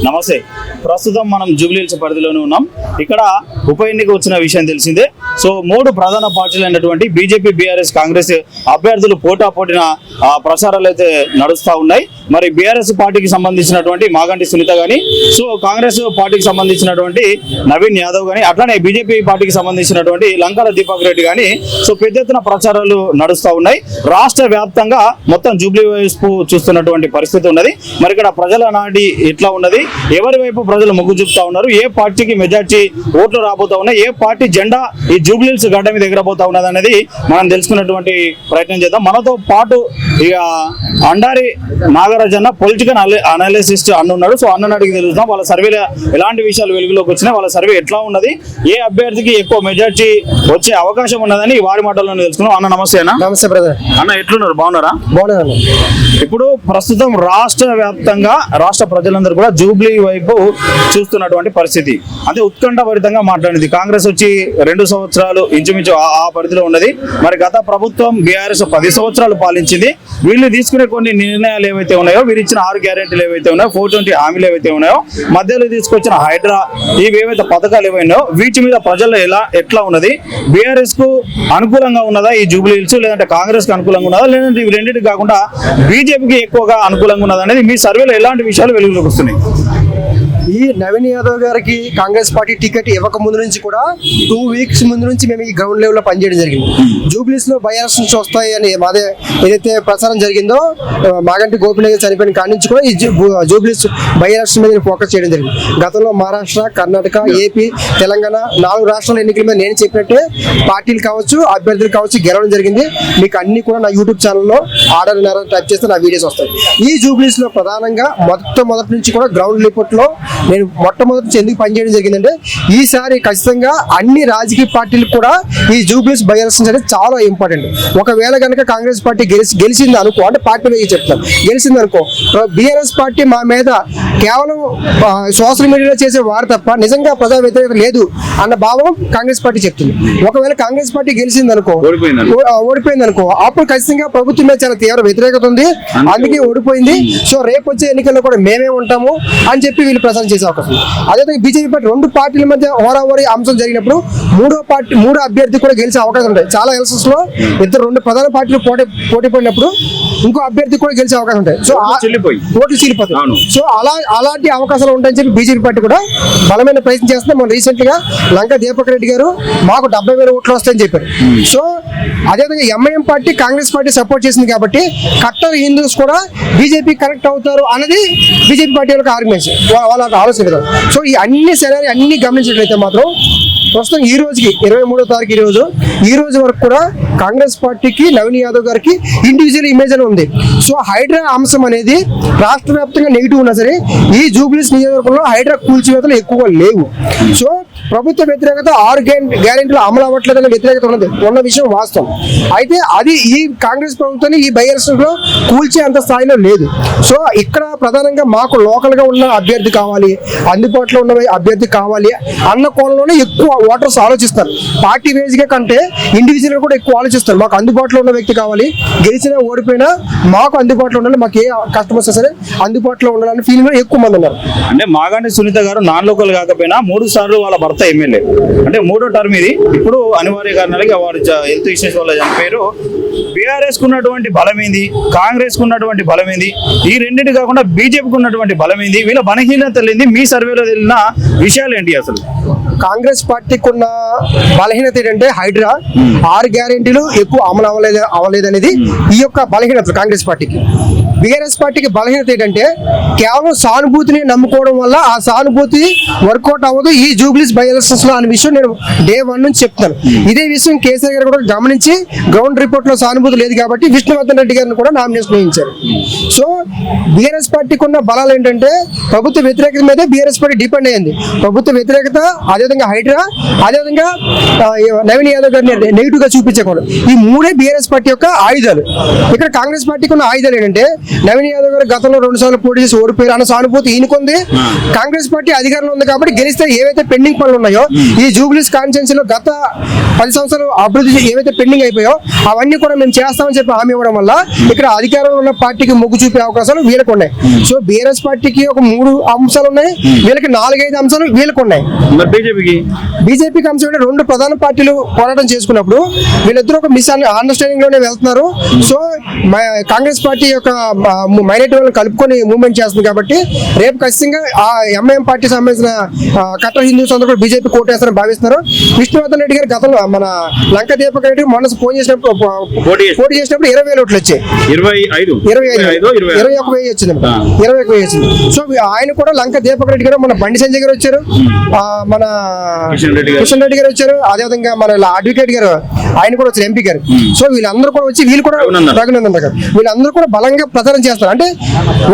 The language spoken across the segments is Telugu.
నమస్తే. ప్రస్తుతం మనం జూబ్లీహిల్స్ పరిధిలోనే ఉన్నాం. ఇక్కడ ఉప ఎన్నిక వచ్చిన విషయం తెలిసిందే. సో 3 ప్రధాన పార్టీలు అయినటువంటి బీజేపీ, బీఆర్ఎస్, కాంగ్రెస్ అభ్యర్థులు పోటాపోటీన ప్రచారాలు అయితే నడుస్తూ ఉన్నాయి. మరి బీఆర్ఎస్ పార్టీకి సంబంధించినటువంటి మాగంటి సునీత గాని, సో కాంగ్రెస్ పార్టీకి సంబంధించినటువంటి నవీన్ యాదవ్ గాని, అట్లానే బీజేపీ పార్టీకి సంబంధించినటువంటి లంకాల దీపక్ రెడ్డి గాని సో పెద్ద ఎత్తున ప్రచారాలు నడుస్తూ ఉన్నాయి. రాష్ట్ర వ్యాప్తంగా మొత్తం జూబ్లీ వైపు చూస్తున్నటువంటి పరిస్థితి ఉన్నది. మరి ఇక్కడ ప్రజల నాడి ఎట్లా ఉన్నది, ఎవరి వైపు ప్రజలు మొగ్గు చూపుతా ఉన్నారు, ఏ పార్టీకి మెజార్టీ ఓట్లు రాబోతా ఉన్నాయి, ఏ పార్టీ జెండా ఈ జూబ్లీహిల్స్ గడ్డ మీద ఎగరబోతా ఉన్నది అనేది మనం తెలుసుకున్నటువంటి ప్రయత్నం చేద్దాం. మనతో పాటు ఇక అండారి నాగరాజన్న పొలిటికల్ అనాలిసిస్ట్ అన్న ఉన్నాడు. సో అన్న అడిగి తెలుస్తాం వాళ్ళ సర్వేలో ఎలాంటి విషయాలు వెలుగులోకి వచ్చినాయి, వాళ్ళ సర్వే ఎట్లా ఉన్నది, ఏ అభ్యర్థికి ఎక్కువ మెజార్టీ వచ్చే అవకాశం ఉన్నదని వారి మాటల్లోనే తెలుసుకున్నాం. అన్న నమస్తే. అన్న నమస్తే బ్రదర్. అన్న ఎట్లున్నారు, బాగున్నారా? బాగున్నాను. ఇప్పుడు ప్రస్తుతం రాష్ట్ర వ్యాప్తంగా రాష్ట్ర ప్రజలందరూ కూడా జూబ్లీ వైపు చూస్తున్నటువంటి పరిస్థితి అంటే ఉత్కంఠభరితంగా మాట్లాడింది. కాంగ్రెస్ వచ్చి 2 సంవత్సరాలు ఇంచుమించు ఆ పరిధిలో ఉన్నది. మరి గత ప్రభుత్వం బీఆర్ఎస్ 10 సంవత్సరాలు పాలించింది. వీళ్ళు తీసుకునే కొన్ని నిర్ణయాలు ఏవైతే ఉన్నాయో, వీరు ఇచ్చిన 6 గ్యారెంటీలు ఏవైతే ఉన్నాయో, 420 హామీలు ఏవైతే ఉన్నాయో, మధ్యలో తీసుకొచ్చిన హైడ్రా ఇవేవైతే పథకాలు ఏవైనాయో వీటి మీద ప్రజల్లో ఎట్లా ఉన్నది, బీఆర్ఎస్ కు అనుకూలంగా ఉన్నదా ఈ జూబ్లీహిల్స్, లేదంటే కాంగ్రెస్ కు అనుకూలంగా ఉన్నదా, లేదంటే ఇవి రెండింటికి కాకుండా బీజేపీకి ఎక్కువగా అనుకూలంగా ఉన్నదా అనేది మీ సర్వేలో ఎలాంటి విషయాలు వెలుగులోకి వస్తున్నాయి? ఈ నవీన్ యాదవ్ గారికి కాంగ్రెస్ పార్టీ టికెట్ ఇవ్వక ముందు నుంచి కూడా 2 వీక్స్ ముందు నుంచి మేము ఈ గ్రౌండ్ లెవెల్ లో పనిచేయడం జరిగింది. జూబ్లీస్ లో బై ఎలక్షన్స్ వస్తాయి అని మాదే ఏదైతే ప్రచారం జరిగిందో, మాగంటి గోపినాథ్ చనిపోయిన కాడి నుంచి కూడా ఈ జూబ్లీస్ బై ఎలక్షన్ మీద ఫోకస్ చేయడం జరిగింది. గతంలో మహారాష్ట్ర, కర్ణాటక, ఏపీ, తెలంగాణ 4 రాష్ట్రాల ఎన్నికల మీద నేను చెప్పినట్టే పార్టీలు కావచ్చు, అభ్యర్థులు కావచ్చు గెలవడం జరిగింది. మీకు అన్ని కూడా నా యూట్యూబ్ ఛానల్లో ఆర్డర్ టైప్ చేస్తే నా వీడియోస్ వస్తాయి. ఈ జూబ్లీస్ లో ప్రధానంగా మొదటి నుంచి కూడా గ్రౌండ్ రిపోర్ట్ లో నేను మొట్టమొదటి నుంచి ఎందుకు పనిచేయడం జరిగిందంటే, ఈసారి ఖచ్చితంగా అన్ని రాజకీయ పార్టీలకు కూడా ఈ జూబ్లీస్ బై ఎలక్షన్స్ అనేది చాలా ఇంపార్టెంట్. ఒకవేళ కనుక కాంగ్రెస్ పార్టీ గెలిచింది అనుకో, అంటే పార్టీ మీద చెప్తాను, గెలిచింది అనుకో, బీఆర్ఎస్ పార్టీ మా మీద కేవలం సోషల్ మీడియాలో చేసే వారు తప్ప నిజంగా ప్రజా వ్యతిరేకత లేదు అన్న భావం కాంగ్రెస్ పార్టీ చెప్తుంది. ఒకవేళ కాంగ్రెస్ పార్టీ గెలిచింది అనుకో, ఓడిపోయింది అనుకో, అప్పుడు ఖచ్చితంగా ప్రభుత్వం మీద చాలా తీవ్ర వ్యతిరేకత ఉంది, అందుకే ఓడిపోయింది. సో రేపు వచ్చే ఎన్నికల్లో కూడా మేమే ఉంటాము అని చెప్పి వీళ్ళు ప్రచారం చేసే అవకాశం. అదేవిధంగా బీజేపీ పార్టీ 2 పార్టీల మధ్య హోరాహోరీ అంశం జరిగినప్పుడు 3వ అభ్యర్థి కూడా గెలిచే అవకాశం ఉంటాయి. చాలా ఎలక్షన్స్ లో 2 ప్రధాన పార్టీలు పోటీ పడినప్పుడు ఇంకో అభ్యర్థి కూడా గెలిచే అవకాశం ఉంటాయి. సో ఓట్లు చీలిపోతాయి. సో అలాంటి అవకాశాలు ఉంటాయని చెప్పి బీజేపీ పార్టీ కూడా బలమైన ప్రయత్నం చేస్తుంది. మనం రీసెంట్ గా లంకా దీపక్ రెడ్డి గారు మాకు 70,000 ఓట్లు వస్తాయని చెప్పారు. సో అదేవిధంగా MIM party Congress party support చేసింది కాబట్టి కట్టర్ హిందూస్ కూడా బీజేపీ కనెక్ట్ అవుతారు అనేది బీజేపీ పార్టీ వాళ్ళకి ఆర్గ్యుమెంట్స్, వాళ్ళ ఆలోచన కదా. సో ఈ అన్ని సరే అన్ని గమనించినట్లయితే మాత్రం ప్రస్తుతం ఈ రోజుకి 23వ తారీఖు ఈ రోజు వరకు కూడా కాంగ్రెస్ పార్టీకి నవీన్ యాదవ్ గారికి ఇండివిజువల్ ఇమేజ్ అని ఉంది. సో హైడ్రా అంశం అనేది రాష్ట్ర వ్యాప్తంగా నెగిటివ్ ఉన్నా సరే ఈ జూబ్లీస్ నియోజకవర్గంలో హైడ్రా కూల్చివేతలు ఎక్కువగా లేవు. సో ప్రభుత్వ వ్యతిరేకత 6 గ్యారెంటీలు అమలు అవ్వట్లేదనే వ్యతిరేకత ఉన్న విషయం వాస్తవం. అయితే అది ఈ కాంగ్రెస్ ప్రభుత్వాన్ని ఈ బై ఎలక్షన్ లో కూల్చే అంత స్థాయిలో లేదు. సో ఇక్కడ ప్రధానంగా మాకు లోకల్ గా ఉన్న అభ్యర్థి కావాలి, అందుబాటులో ఉన్న అభ్యర్థి కావాలి అన్న కోణంలోనే ఎక్కువ ఓటర్స్ ఆలోచిస్తారు. పార్టీ వేజ్ గా కంటే ఇండివిజువల్ గా కూడా ఎక్కువ ఆలోచిస్తారు. మాకు అందుబాటులో ఉన్న వ్యక్తి కావాలి, గెలిచినా ఓడిపోయినా మాకు అందుబాటులో ఉండాలి, మాకు ఏ కస్టమర్స్ సరే అందుబాటులో ఉండాలని ఫీలింగ్ ఎక్కువ మంది ఉన్నారు. అంటే మాగంటి సునీత గారు నాన్ లోకల్ కాకపోయినా 3 సార్లు వాళ్ళ భర్త ఎమ్మెల్యే, అంటే 3వ టర్మ్ ఇది. ఇప్పుడు అనివార్య కారణాలకి వారు హెల్త్ ఇష్యూస్ వల్ల చనిపోయారు. బీఆర్ఎస్ కు ఉన్నటువంటి బలమైంది, కాంగ్రెస్ కు ఉన్నటువంటి బలమైంది, ఈ రెండింటి కాకుండా బీజేపీకి ఉన్నటువంటి బలమైంది, వీళ్ళ బలహీనత లేని మీ సర్వేలో తెలిసిన విషయాలు ఏంటి? అసలు కాంగ్రెస్ పార్టీకి ఉన్న బలహీనత ఏంటంటే హైడ్రా 6 గ్యారెంటీలు ఎక్కువ అమలు అవ్వలేదనేది ఈ యొక్క బలహీనత కాంగ్రెస్ పార్టీకి. బీఆర్ఎస్ పార్టీకి బలహీనత ఏంటంటే కేవలం సానుభూతిని నమ్ముకోవడం వల్ల ఆ సానుభూతి వర్కౌట్ అవ్వదు ఈ జూబ్లీస్ బై ఎలక్షన్స్ లో అనే విషయం నేను డే 1 నుంచి చెప్తాను. ఇదే విషయం కేసీఆర్ గారు కూడా గమనించి గ్రౌండ్ రిపోర్ట్ లో సానుభూతి లేదు కాబట్టి విష్ణువర్ధన్ రెడ్డి గారిని కూడా నామినేషన్ వేయించారు. సో బీఆర్ఎస్ పార్టీకి ఉన్న బలాలు ఏంటంటే ప్రభుత్వ వ్యతిరేకత మీద బీఆర్ఎస్ పార్టీ డిపెండ్ అయ్యింది. ప్రభుత్వ వ్యతిరేకత, అదేవిధంగా హైడ్రా, అదేవిధంగా నవీన్ యాదవ్ గారిని నెగిటివ్ గా చూపించకూడదు. ఈ 3 బీఆర్ఎస్ పార్టీ యొక్క ఆయుధాలు. ఇక్కడ కాంగ్రెస్ పార్టీకి ఉన్న ఆయుధాలు ఏంటంటే నవీన్ యాదవ్ గారు గతంలో 2 సార్లు పోటీ చేసి ఓడిపోయారు అన్న సానుభూతి ఈయనకుంది. కాంగ్రెస్ పార్టీ అధికారంలో ఉంది కాబట్టి గెలిస్తే ఏవైతే పెండింగ్ పనులు ఉన్నాయో ఈ జూబ్లీస్ కాన్స్టిట్యున్సీలో గత 10 సంవత్సరాలు అభివృద్ధి ఏవైతే పెండింగ్ అయిపోయో అవన్నీ కూడా మేము చేస్తామని చెప్పి హామీ ఇవ్వడం వల్ల ఇక్కడ అధికారంలో ఉన్న పార్టీకి మొగ్గు చూపే అవకాశాలు వీళ్ళకు ఉన్నాయి. సో బీఆర్ఎస్ పార్టీకి ఒక 3 అంశాలు ఉన్నాయి, వీళ్ళకి 4-5 అంశాలు వీళ్ళకు ఉన్నాయి. బీజేపీకి అంశం అంటే 2 ప్రధాన పార్టీలు పోరాటం చేసుకున్నప్పుడు వీళ్ళిద్దరూ ఒక మిస్ అండర్స్టాండింగ్ లోనే వెళ్తున్నారు. సో కాంగ్రెస్ పార్టీ యొక్క మైనారిటీ వాళ్ళని కలుపుకొని మూవ్మెంట్ చేస్తుంది కాబట్టి రేపు ఖచ్చితంగా ఆ ఎంఐఎం పార్టీ సంబంధించిన కట్టర్ హిందూస్ అందరూ కూడా బీజేపీ కోటేస్తారని భావిస్తున్నారు. విష్ణువర్ధన్ రెడ్డి గారు గతంలో మన లంక దీపక్ రెడ్డి మొన్న ఫోన్ చేసినప్పుడు పోటీ చేసినప్పుడు 20,000 ఓట్లు వచ్చాయి. 21,000 వచ్చింది. 21,000 వచ్చింది. సో ఆయన కూడా లంక దీపక్ రెడ్డి గారు, మన బండి సంజయ్ గారు వచ్చారు, మన కిషన్ రెడ్డి గారు వచ్చారు, అదేవిధంగా మన అడ్వకేట్ గారు ఆయన కూడా వచ్చారు, ఎంపీ గారు. సో వీళ్ళందరూ కూడా వచ్చి వీళ్ళు కూడా రఘునందన్ గారు వీళ్ళందరూ కూడా బలంగా ప్రచారం చేస్తారు. అంటే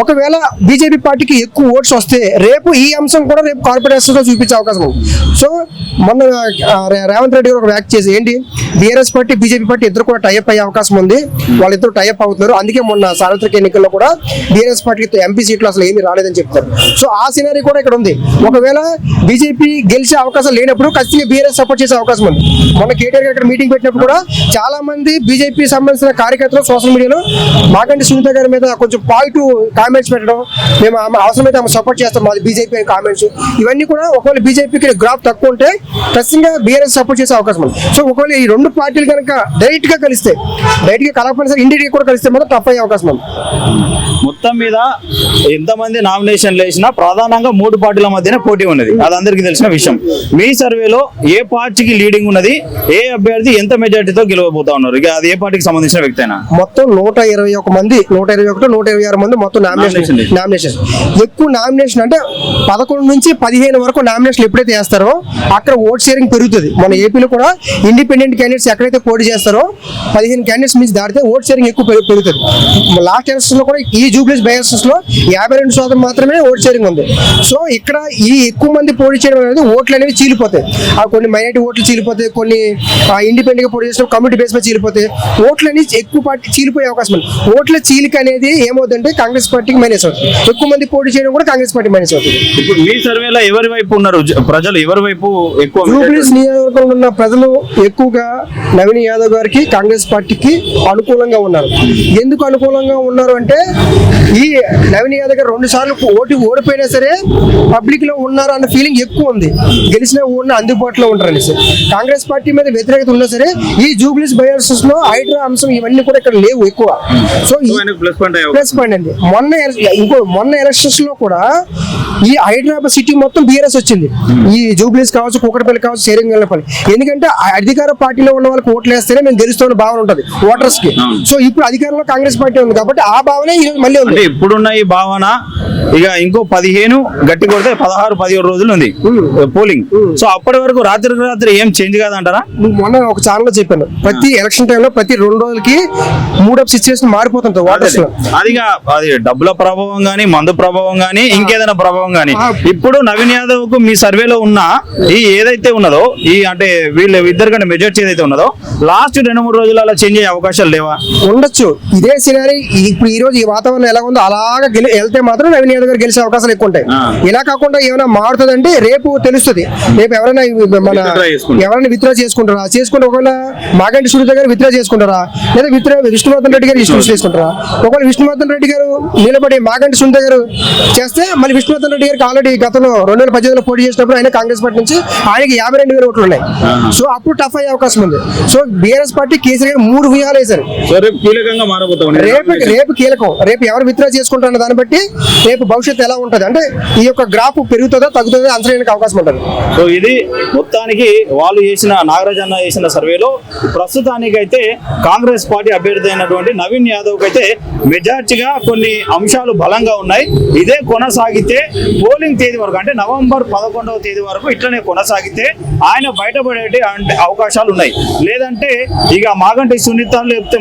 ఒకవేళ బీజేపీ పార్టీకి ఎక్కువ ఓట్స్ వస్తే రేపు ఈ అంశం కూడా రేపు కార్పొరేషన్ లో చూపించే అవకాశం ఉంది. సో మొన్న రేవంత్ రెడ్డి గారు ఒక వ్యాఖ్య చేసి ఏంటి బీఆర్ఎస్ పార్టీ బీజేపీ పార్టీ ఇద్దరు కూడా టైఅప్ అయ్యే అవకాశం ఉంది, వాళ్ళిద్దరు టైఅప్ అవుతున్నారు. అందుకే మొన్న సార్వత్రిక ఎన్నికల్లో కూడా బీఆర్ఎస్ పార్టీకి ఎంపీ సీట్లు అసలు ఏమీ రాలేదని చెప్తారు. సో ఆ సినారీ కూడా ఇక్కడ ఉంది. ఒకవేళ బీజేపీ గెలిచే అవకాశం లేనప్పుడు ఖచ్చితంగా బీఆర్ఎస్ సపోర్ట్ చేసే అవకాశం ఉంది. మొన్న కేటీఆర్ గారు ఇక్కడ మీటింగ్ పెట్టినప్పుడు కూడా చాలా మంది బీజేపీ సంబంధించిన కార్యకర్తలు సోషల్ మీడియాలో మాగంటి సునీత గారి మీద కొంచెం పాజిటివ్ కామెంట్స్ పెట్టడం, మేము అవసరమైతే ఆమె సపోర్ట్ చేస్తాం మాది బీజేపీ కామెంట్స్, ఇవన్నీ కూడా ఒకవేళ బీజేపీకి గ్రాఫ్ తక్కువ ఉంటే ఖచ్చితంగా బీఆర్ఎస్ సపోర్ట్ చేసే అవకాశం ఉంది. సో ఒకవేళ ఈ 2 పార్టీలు కనుక డైరెక్ట్ గా కలిస్తే, డైరెక్ట్ గా కలపని సరే ఇండివిజువల్ కూడా కలిస్తే మాత్రం టఫ్ అయ్యే అవకాశం ఉంది. మొత్తం మీద ఎంతమంది నామినేషన్లు వేసినా ప్రధానంగా 3 పార్టీల మధ్యనే పోటీ ఉన్నది, అది అందరికీ తెలిసిన విషయం. మీ సర్వేలో ఏ పార్టీకి లీడింగ్ ఉన్నది, ఏ అభ్యర్థి ఎంత మెజార్టీతో గెలవబోతా ఉన్నారు, ఇక అది ఏ పార్టీకి సంబంధించిన వ్యక్తి అయినా? మొత్తం 121 మంది, 126 మంది మొత్తం నామినేషన్. ఎక్కువ నామినేషన్ అంటే 11 నుంచి 15 వరకు నామినేషన్ ఎప్పుడైతే వేస్తారో అక్కడ ఓట్ షేరింగ్ పెరుగుతుంది. మన ఏపీలో కూడా ఇండిపెండెంట్ క్యాండిడేట్స్ ఎక్కడైతే పోటీ చేస్తారో 15 క్యాండిడేట్స్ నుంచి దాటితే ఓట్ షేరింగ్ ఎక్కువ పెరుగుతుంది. లాస్ట్ ఎలక్షన్స్ లో కూడా ఈ జూబ్లీస్ బై ఎలక్షన్స్ లో 52% మాత్రమే ఓట్ షేరింగ్ ఉంది. సో ఇక్కడ ఈ ఎక్కువ మంది పోటీ చేయడం అనేది ఓట్లు అనేవి చీలిపోతాయి. కొన్ని మైనారిటీ ఓట్లు చీలిపోతాయి, కొన్ని ఇండిపెండెంట్ గా పోటీ చేసిన కమ్యూనిటీ బేస్ మీద చీలిపోతాయి. ఓట్లు అనేది ఎక్కువ పార్టీ చీలిపోయే అవకాశం ఉంది. ఓట్ల చీలిక అనేది ఏమవుతుందంటే కాంగ్రెస్ పార్టీకి మైనస్ అవుతుంది. ఎక్కువ మంది పోటీ చేయడం కూడా కాంగ్రెస్ పార్టీ మైనస్ అవుతుంది. ఇప్పుడు మీ సర్వేలో ఎవరి వైపు ఉన్నారు ప్రజలు, ఎవరి వైపు ఎక్కువ? జూబ్లీస్ నియోజకవర్గంలో ఉన్న ప్రజలు ఎక్కువగా నవీన్ యాదవ్ గారికి కాంగ్రెస్ పార్టీకి అనుకూలంగా ఉన్నారు. ఎందుకు అనుకూలంగా ఉన్నారు అంటే ఈ నవీన్ యాదవ్ గారు 2 సార్లు ఓడిపోయినా సరే పబ్లిక్ లో ఉన్నారు అన్న ఫీలింగ్ ఎక్కువ ఉంది. గెలిచిన ఓడిన అందుబాటులో ఉంటారని. కాంగ్రెస్ పార్టీ మీద వ్యతిరేకత ఉన్నా సరే ఈ జూబ్లీస్ బై ఎలక్షన్స్ లో హైడ్రా అంశం ఇవన్నీ కూడా ఇక్కడ లేవు ఎక్కువ. సో ప్లస్ పాయింట్ అండి. మొన్న ఎలక్షన్స్ లో కూడా ఈ హైదరాబాద్ సిటీ మొత్తం బీఆర్ఎస్ వచ్చింది. ఈ జూబ్లీస్ కావచ్చు, కూకట్పల్లి కావచ్చు, శేరింగల్పల్లి. ఎందుకంటే అధికార పార్టీలో ఉన్న వాళ్ళకి ఓట్లు వేస్తేనే మేము గెలుస్తామని భావన ఉంటుంది ఓటర్స్ కి. సో ఇప్పుడు అధికారంలో కాంగ్రెస్ పార్టీ ఉంది కాబట్టి ఆ భావన మళ్ళీ ఉంది. ఇప్పుడున్న ఈ భావన ఇక ఇంకో 15 గట్టి కొడితే 16-17 రోజులు ఉంది పోలింగ్. సో అప్పటి వరకు రాత్రి ఏం చేంజ్ కాదంటారా? మొన్న ఒక ఛానల్ లో చెప్పాను, ప్రతి ఎలక్షన్ టైంలో ప్రతి 2 రోజులకి మూడ్ ఆఫ్ సిచ్యువేషన్ మారిపోతుంటాయి వాటర్స్ లో. అది డబ్బుల ప్రభావం గానీ, మందు ప్రభావం గానీ, ఇంకేదైనా ప్రభావం గానీ. ఇప్పుడు నవీన్ యాదవ్ కు మీ సర్వేలో ఉన్న ఈ ఏదైతే ఉన్నదో ఈ అంటే వీళ్ళు ఇద్దరు కంటే మెజార్టీ ఏదైతే ఉన్నదో లాస్ట్ 2-3 రోజులు అలా చేంజ్ అయ్యే అవకాశాలు లేవా? ఉండొచ్చు. ఇదే సినారీ ఇప్పుడు ఈ రోజు ఈ వాతావరణం ఎలా ఉందో అలాగా వెళ్తే మాత్రం నవీన్ యాదవ్ గారు గెలిచే అవకాశాలు ఎక్కువ ఉంటాయి. ఇలా కాకుండా ఏమైనా మారుతుందంటే రేపు తెలుస్తుంది. రేపు ఎవరైనా విత్డ్రా చేసుకుంటారా, చేసుకుంటే ఒకవేళ మాగంటి సునీత గారు విత్డ్రా చేసుకుంటారా, లేదా విష్ణువర్ధన్ రెడ్డి గారు ఇష్యూస్ చేసుకుంటారా? ఒకవేళ విష్ణువర్ధన్ రెడ్డి గారు నిలబడి మాగంటి సునీత గారు చేస్తే మళ్ళీ విష్ణువర్ధన్ రెడ్డి గారికి ఆల్రెడీ గతంలో 2018లో పోటీ చేసినప్పుడు ఆయన కాంగ్రెస్ పార్టీ నుంచి ఆయనకి 52,000 ఓట్లు ఉన్నాయి. సో అప్పుడు టఫ్ అయ్యే అవకాశం ఉంది. సో బీఆర్ఎస్ పార్టీ కేసీఆర్ గారు 3 వ్యూహాలు వేశారు. రేపు కీలకం. రేపు ఎవరు విత్డ్రా చేసుకుంటారన్న దాన్ని బట్టి రేపు భవిష్యత్తు ఎలా ఉంటుంది అంటే ఈ యొక్క గ్రాఫ్ పెరుగుతుందో తగ్గుతుందో అంచనా అవకాశం ఉంటుంది. సో ఇది మొత్తానికి వాళ్ళు నాగరాజన్న చేసిన సర్వేలో ప్రస్తుతానికైతే కాంగ్రెస్ పార్టీ అభ్యర్థి అయినటువంటి నవీన్ యాదవ్ అయితే మెజార్టీగా కొన్ని అంశాలు బలంగా ఉన్నాయి. ఇదే కొనసాగితే పోలింగ్ తేదీ వరకు అంటే నవంబర్ 11వ తేదీ వరకు ఇట్లనే కొనసాగితే ఆయన బయటపడే అవకాశాలు ఉన్నాయి. లేదంటే ఇక మాగంటి సునీత లేకపోతే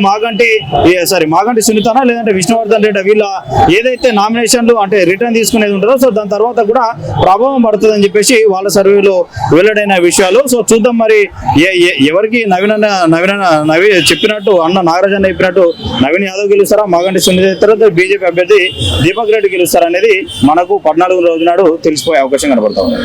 మాగంటి సునీతనా లేదంటే విష్ణువర్ధన్ రెడ్డి వీళ్ళ ఏదైతే నామినేషన్లు అంటే రిటర్న్ తీసుకునేది ఉంటుందో సో దాని తర్వాత కూడా ప్రభావం పడుతుంది అని చెప్పేసి వాళ్ళ సర్వేలో వెల్లడైన విషయాలు. సో చూద్దాం మరి ఎవరికి నవీన్ చెప్పినట్టు అన్న నాగరాజన్న చెప్పినట్టు నవీన్ యాదవ్ గెలుస్తారా, మాగంటి సునీత తర్వాత బీజేపీ అభ్యర్థి దీపక్ రెడ్డి గెలుస్తారనేది మనకు 14వ రోజు నాడు తెలిసిపోయే అవకాశం కనబడతా ఉంది.